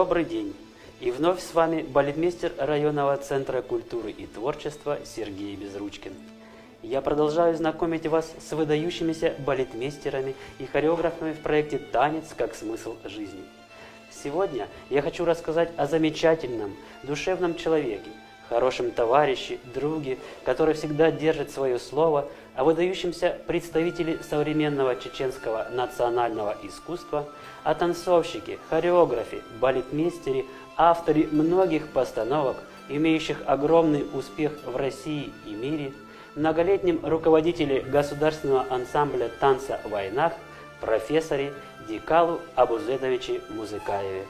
Добрый день! И вновь с вами балетмейстер районного центра культуры и творчества Сергей Безручкин. Я продолжаю знакомить вас с выдающимися балетмейстерами и хореографами в проекте «Танец как смысл жизни». Сегодня я хочу рассказать о замечательном, душевном человеке, хорошем товарище, друге, который всегда держит свое слово, о выдающемся представителе современного чеченского национального искусства, о танцовщике, хореографе, балетмейстере, авторе многих постановок, имеющих огромный успех в России и мире, многолетнем руководителе государственного ансамбля танца в войнах, профессоре Дикалу Абузедовиче Музыкаеве.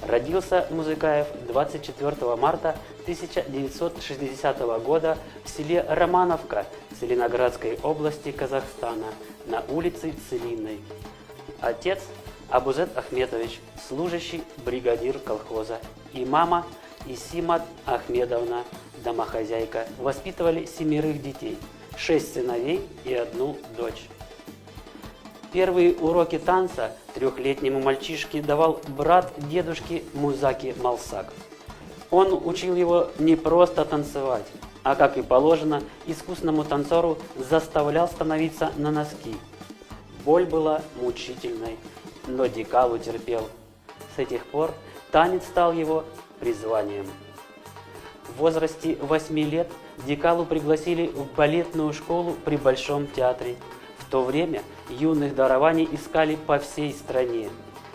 Родился Музыкаев 24 марта 1960 года в селе Романовка Целиноградской области Казахстана на улице Целинной. Отец Абузед Ахметович, служащий бригадир колхоза, и мама Исимат Ахмедовна, домохозяйка, воспитывали 7 детей, 6 сыновей и 1 дочь. Первые уроки танца 3-летнему мальчишке давал брат дедушки Музаки Малсак. Он учил его не просто танцевать, а, как и положено, искусному танцору заставлял становиться на носки. Боль была мучительной, но Дикалу терпел. С этих пор танец стал его призванием. В возрасте 8 лет Дикалу пригласили в балетную школу при Большом театре. В то время юных дарований искали по всей стране,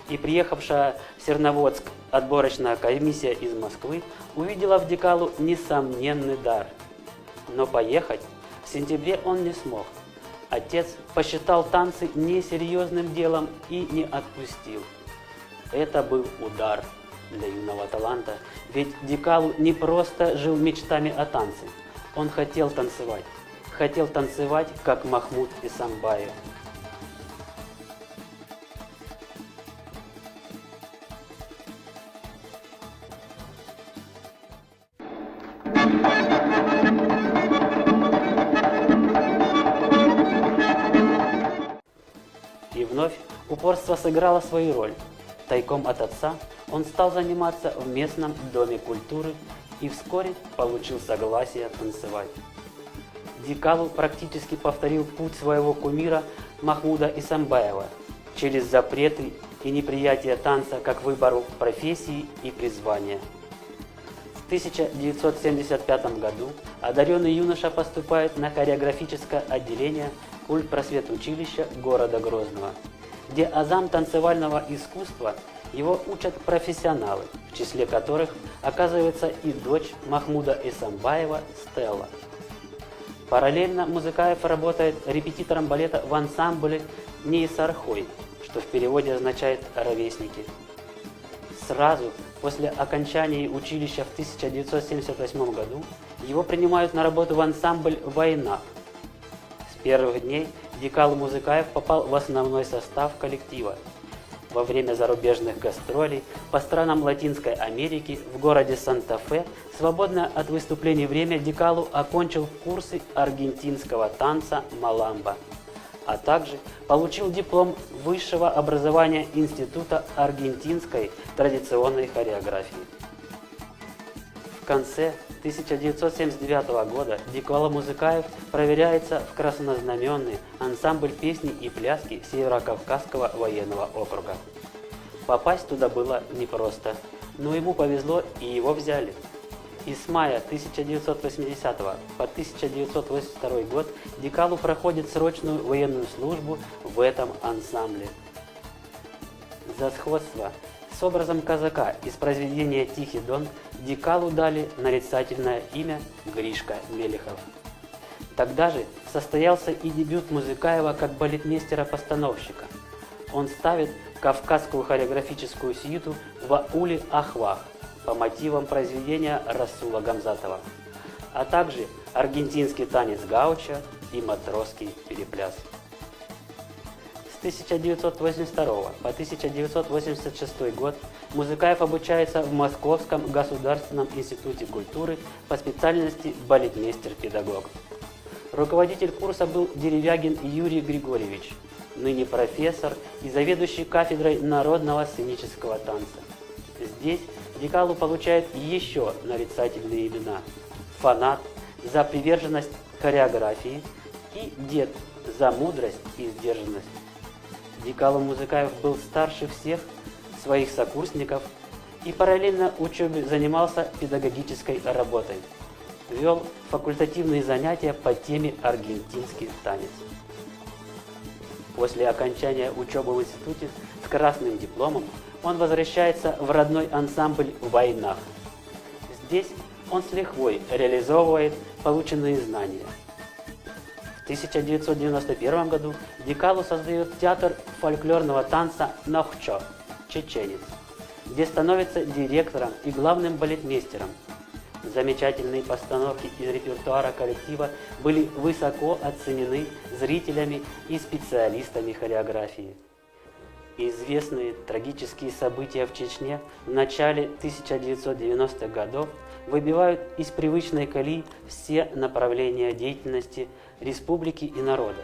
и приехавшая в Серноводск отборочная комиссия из Москвы увидела в Дикалу несомненный дар. Но поехать в сентябре он не смог. Отец посчитал танцы несерьезным делом и не отпустил. Это был удар для юного таланта, ведь Дикалу не просто жил мечтами о танце, он хотел танцевать. Хотел танцевать, как Махмуд Эсамбаев. И вновь упорство сыграло свою роль. Тайком от отца он стал заниматься в местном доме культуры и вскоре получил согласие танцевать. Дикалу практически повторил путь своего кумира Махмуда Эсамбаева через запреты и неприятие танца как выбору профессии и призвания. В 1975 году одаренный юноша поступает на хореографическое отделение культпросветучилища города Грозного, где азам танцевального искусства его учат профессионалы, в числе которых оказывается и дочь Махмуда Эсамбаева Стелла. Параллельно Музыкаев работает репетитором балета в ансамбле Нейсархой, что в переводе означает «ровесники». Сразу после окончания училища в 1978 году его принимают на работу в ансамбль «Война». С первых дней Дикалу Музыкаев попал в основной состав коллектива. Во время зарубежных гастролей по странам Латинской Америки в городе Санта-Фе свободное от выступлений время Дикалу окончил курсы аргентинского танца «Маламба», а также получил диплом высшего образования Института аргентинской традиционной хореографии. В конце 1979 года Дикалу Музыкаев проверяется в краснознаменный ансамбль песни и пляски Северокавказского военного округа. Попасть туда было непросто, но ему повезло и его взяли. И с мая 1980 по 1982 год Дикалу проходит срочную военную службу в этом ансамбле. За сходство с образом казака из произведения «Тихий Дон» Дикалу дали нарицательное имя Гришка Мелехов. Тогда же состоялся и дебют Музыкаева как балетмейстера-постановщика. Он ставит кавказскую хореографическую сюиту в ауле Ахвах по мотивам произведения Расула Гамзатова, а также аргентинский танец гаучо и матросский перепляс. С 1982 по 1986 год Музыкаев обучается в Московском государственном институте культуры по специальности балетмейстер-педагог. Руководитель курса был Деревягин Юрий Григорьевич, ныне профессор и заведующий кафедрой народного сценического танца. Здесь Дикалу получает еще нарицательные имена: фанат за приверженность хореографии и дед за мудрость и сдержанность. Дикалу Музыкаев был старше всех своих сокурсников и параллельно учебе занимался педагогической работой. Вел факультативные занятия по теме «Аргентинский танец». После окончания учебы в институте с красным дипломом он возвращается в родной ансамбль «Войнах». Здесь он с лихвой реализовывает полученные знания. В 1991 году Дикалу создает театр фольклорного танца «Нохчо» «Чеченец», где становится директором и главным балетмейстером. Замечательные постановки из репертуара коллектива были высоко оценены зрителями и специалистами хореографии. Известные трагические события в Чечне в начале 1990-х годов выбивают из привычной колеи все направления деятельности республики и народа.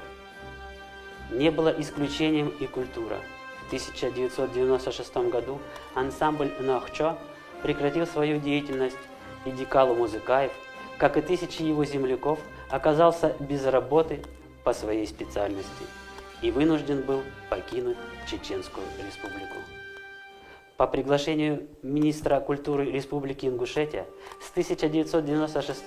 Не было исключением и культура. В 1996 году ансамбль «Нохчо» прекратил свою деятельность, и Дикалу Музыкаев, как и тысячи его земляков, оказался без работы по своей специальности и вынужден был покинуть Чеченскую республику. По приглашению министра культуры Республики Ингушетия с 1996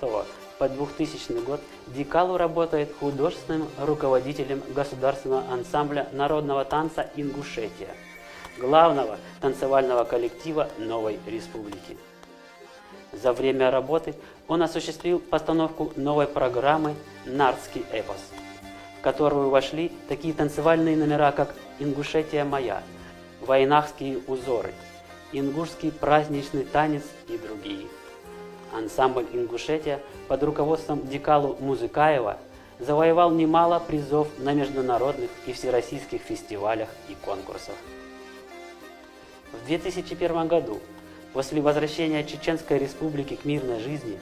по 2000 год Дикалу работает художественным руководителем государственного ансамбля народного танца Ингушетия, главного танцевального коллектива новой республики. За время работы он осуществил постановку новой программы «Нардский эпос», в которую вошли такие танцевальные номера, как «Ингушетия моя», «Войнахские узоры», «Ингушский праздничный танец» и другие. Ансамбль «Ингушетия» под руководством Дикалу Музыкаева завоевал немало призов на международных и всероссийских фестивалях и конкурсах. В 2001 году, после возвращения Чеченской Республики к мирной жизни,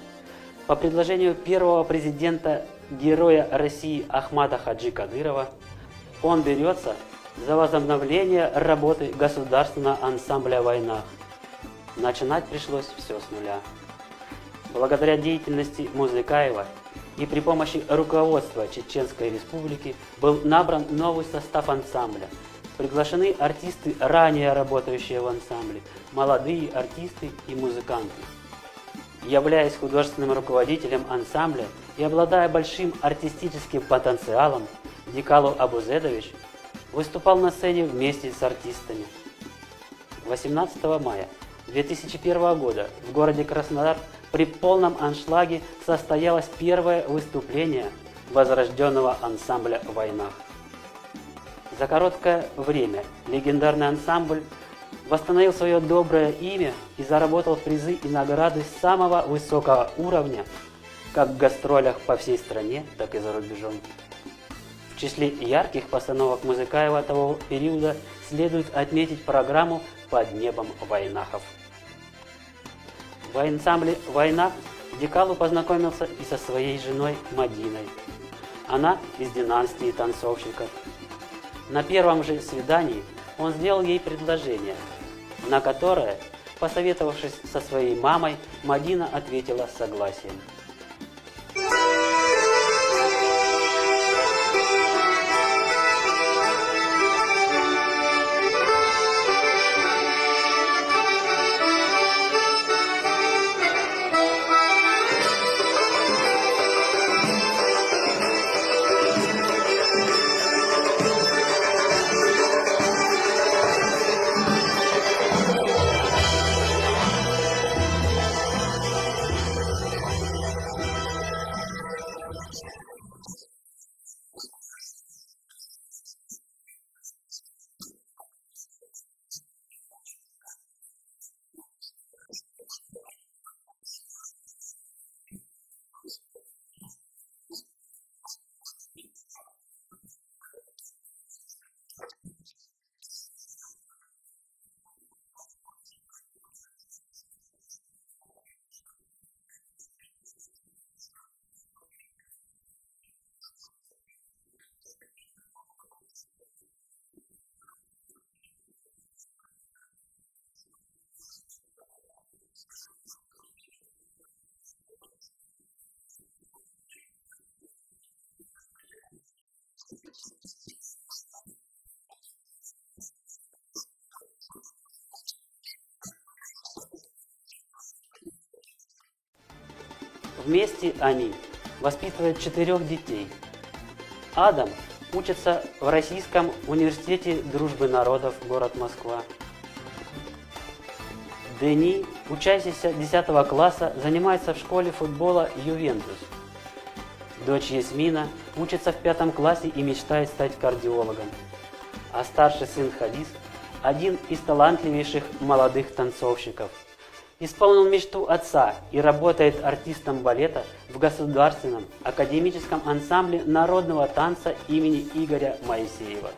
по предложению первого президента, героя России Ахмада Хаджи Кадырова, он берется за возобновление работы государственного ансамбля «Войнах». Начинать пришлось все с нуля. Благодаря деятельности Музыкаева и при помощи руководства Чеченской Республики был набран новый состав ансамбля. Приглашены артисты, ранее работающие в ансамбле, молодые артисты и музыканты. Являясь художественным руководителем ансамбля и обладая большим артистическим потенциалом, Дикалу Абузедович выступал на сцене вместе с артистами. 18 мая 2001 года в городе Краснодар при полном аншлаге состоялось первое выступление возрожденного ансамбля «Войнах». За короткое время легендарный ансамбль восстановил свое доброе имя и заработал призы и награды самого высокого уровня, как в гастролях по всей стране, так и за рубежом. В числе ярких постановок Музыкаева того периода следует отметить программу «Под небом Войнахов». В ансамбле «Войнах» Дикалу познакомился и со своей женой Мадиной. Она из династии танцовщиков. На первом же свидании он сделал ей предложение, на которое, посоветовавшись со своей мамой, Мадина ответила согласием. Вместе они воспитывают 4 детей. Адам учится в Российском университете дружбы народов, город Москва. Дени, учащийся 10 класса, занимается в школе футбола «Ювентус». Дочь Ясмина учится в 5 классе и мечтает стать кардиологом. А старший сын Хадис – один из талантливейших молодых танцовщиков. Исполнил мечту отца и работает артистом балета в Государственном академическом ансамбле народного танца имени Игоря Моисеева.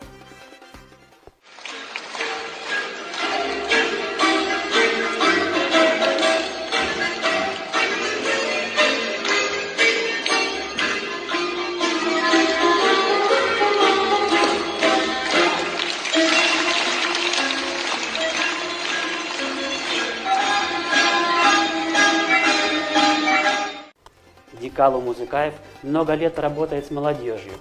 Дикало Музыкаев много лет работает с молодежью.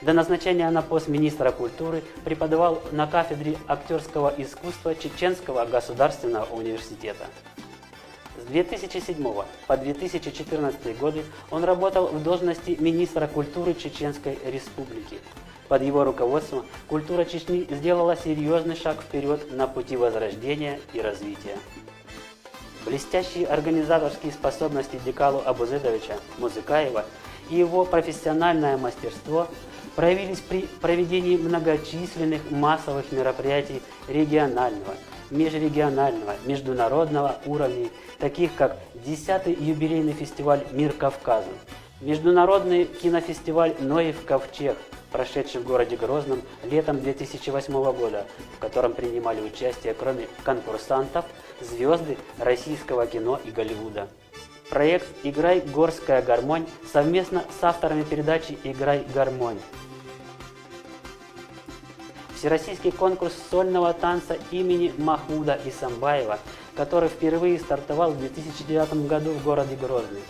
До назначения на пост министра культуры преподавал на кафедре актерского искусства Чеченского государственного университета. С 2007 по 2014 годы он работал в должности министра культуры Чеченской Республики. Под его руководством культура Чечни сделала серьезный шаг вперед на пути возрождения и развития. Блестящие организаторские способности Дикало Абузедовича Музыкаева и его профессиональное мастерство проявились при проведении многочисленных массовых мероприятий регионального, межрегионального, международного уровней, таких как 10-й юбилейный фестиваль «Мир Кавказу», международный кинофестиваль «Ноев Ковчег», прошедший в городе Грозном летом 2008 года, в котором принимали участие, кроме конкурсантов, звезды российского кино и Голливуда. Проект «Играй горская гармонь» совместно с авторами передачи «Играй гармонь». Всероссийский конкурс сольного танца имени Махмуда Исамбаева, который впервые стартовал в 2009 году в городе Грозный.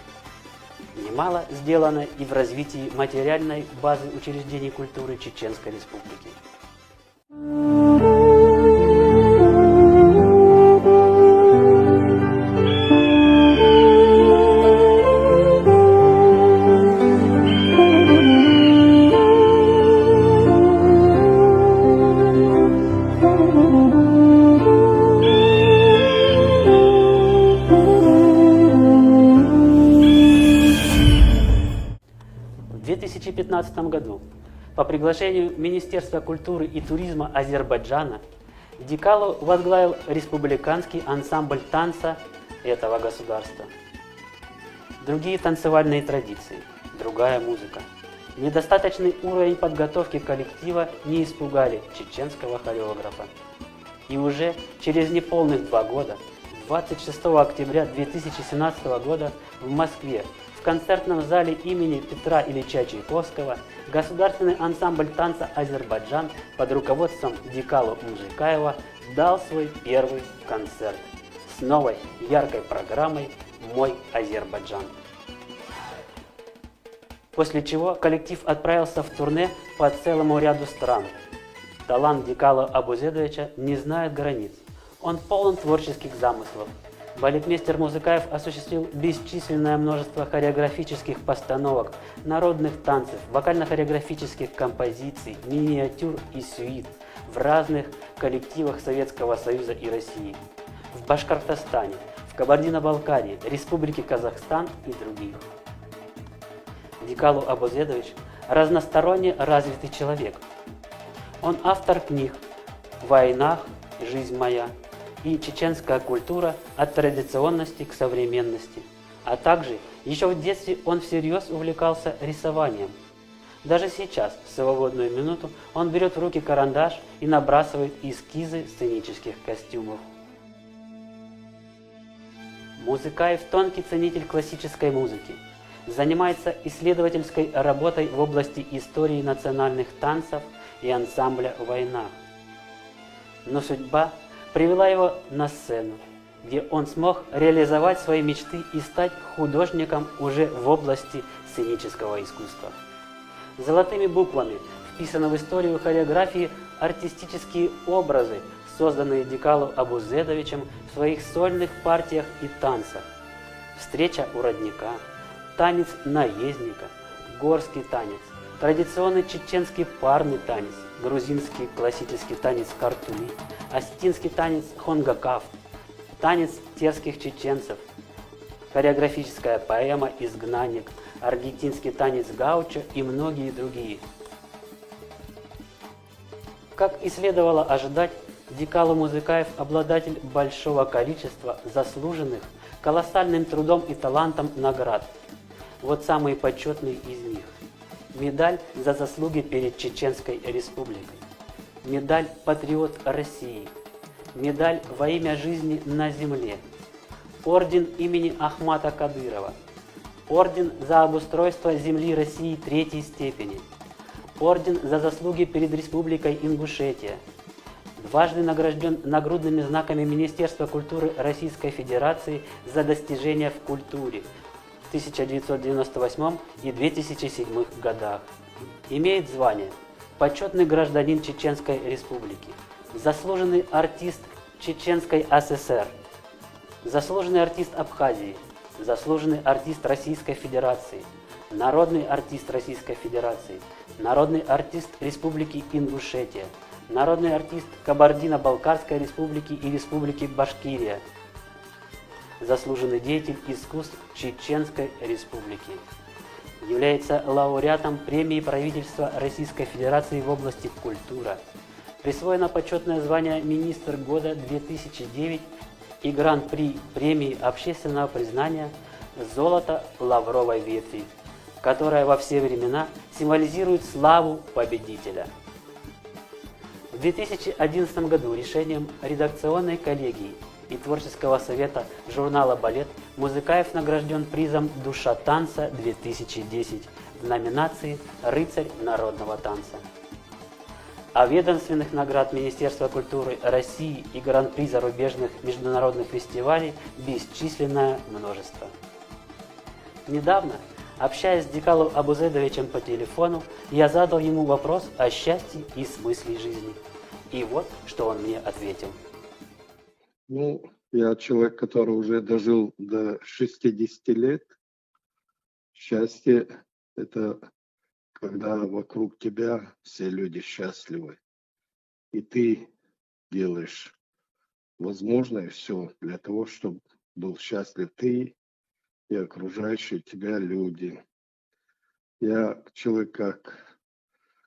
Немало сделано и в развитии материальной базы учреждений культуры Чеченской Республики. В 2015 году по приглашению Министерства культуры и туризма Азербайджана Дикало возглавил республиканский ансамбль танца этого государства. Другие танцевальные традиции, другая музыка, недостаточный уровень подготовки коллектива не испугали чеченского хореографа. И уже через неполных 2 года, 26 октября 2017 года в Москве, в концертном зале имени Петра Ильича Чайковского государственный ансамбль танца «Азербайджан» под руководством Дикало Музыкаева дал свой первый концерт с новой яркой программой «Мой Азербайджан». После чего коллектив отправился в турне по целому ряду стран. Талант Дикало Абузедовича не знает границ. Он полон творческих замыслов. Балетмейстер Музыкаев осуществил бесчисленное множество хореографических постановок, народных танцев, вокально-хореографических композиций, миниатюр и сюит в разных коллективах Советского Союза и России, в Башкортостане, в Кабардино-Балкарии, Республике Казахстан и других. Дикало Абузедович – разносторонне развитый человек. Он автор книг «В войнах. Жизнь моя» и «Чеченская культура от традиционности к современности», а также еще в детстве он всерьез увлекался рисованием. Даже сейчас, в свободную минуту, он берет в руки карандаш и набрасывает эскизы сценических костюмов. Музыкаев – тонкий ценитель классической музыки, занимается исследовательской работой в области истории национальных танцев и ансамбля «В войнах». Но судьба привела его на сцену, где он смог реализовать свои мечты и стать художником уже в области сценического искусства. Золотыми буквами вписаны в историю хореографии артистические образы, созданные Дикало Абузедовичем в своих сольных партиях и танцах. «Встреча у родника», танец наездника, горский танец, традиционный чеченский парный танец, грузинский классический танец картули, осетинский танец хонгакав, танец терских чеченцев, хореографическая поэма «Изгнанник», аргентинский танец гаучо и многие другие. Как и следовало ожидать, Дикало Музыкаев – обладатель большого количества заслуженных, колоссальным трудом и талантом наград. Вот самые почетные из них. Медаль за заслуги перед Чеченской Республикой, медаль «Патриот России», медаль «Во имя жизни на земле», орден имени Ахмата Кадырова, орден за обустройство земли России третьей степени, орден за заслуги перед Республикой Ингушетия, дважды награжден нагрудными знаками Министерства культуры Российской Федерации за достижения в культуре в 1998 и 2007 годах. Имеет звание почетный гражданин Чеченской Республики, заслуженный артист Чеченской ССР, заслуженный артист Абхазии, заслуженный артист Российской Федерации, народный артист Российской Федерации, народный артист Республики Ингушетия, народный артист Кабардино-Балкарской Республики и Республики Башкирия, заслуженный деятель искусств Чеченской Республики. Является лауреатом премии правительства Российской Федерации в области культура. Присвоено почетное звание «Министр года 2009» и гран-при премии общественного признания «Золото лавровой ветви», которая во все времена символизирует славу победителя. В 2011 году решением редакционной коллегии и творческого совета журнала «Балет» Музыкаев награжден призом «Душа танца-2010» в номинации «Рыцарь народного танца». А ведомственных наград Министерства культуры России и гран-при зарубежных международных фестивалей бесчисленное множество. Недавно, общаясь с Дикало Абузедовичем по телефону, я задал ему вопрос о счастье и смысле жизни. И вот, что он мне ответил. Ну, я человек, который уже дожил до 60 лет. Счастье – это когда вокруг тебя все люди счастливы. И ты делаешь возможное все для того, чтобы был счастлив ты и окружающие тебя люди. Я человек,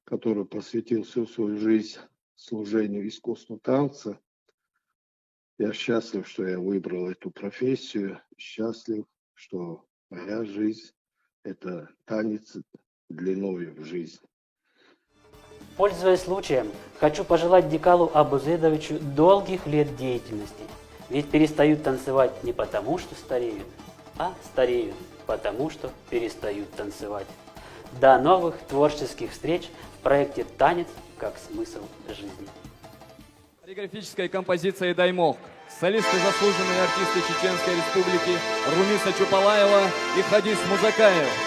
который посвятил всю свою жизнь служению искусству танца. Я счастлив, что я выбрал эту профессию, счастлив, что моя жизнь – это танец длиною в жизнь. Пользуясь случаем, хочу пожелать Дикалу Абузедовичу долгих лет деятельности. Ведь перестают танцевать не потому, что стареют, а стареют потому, что перестают танцевать. До новых творческих встреч в проекте «Танец как смысл жизни». Хореографическая композиция «Даймок». Солисты, заслуженные артисты Чеченской Республики Румиса Чупалаева и Хадис Музакаев.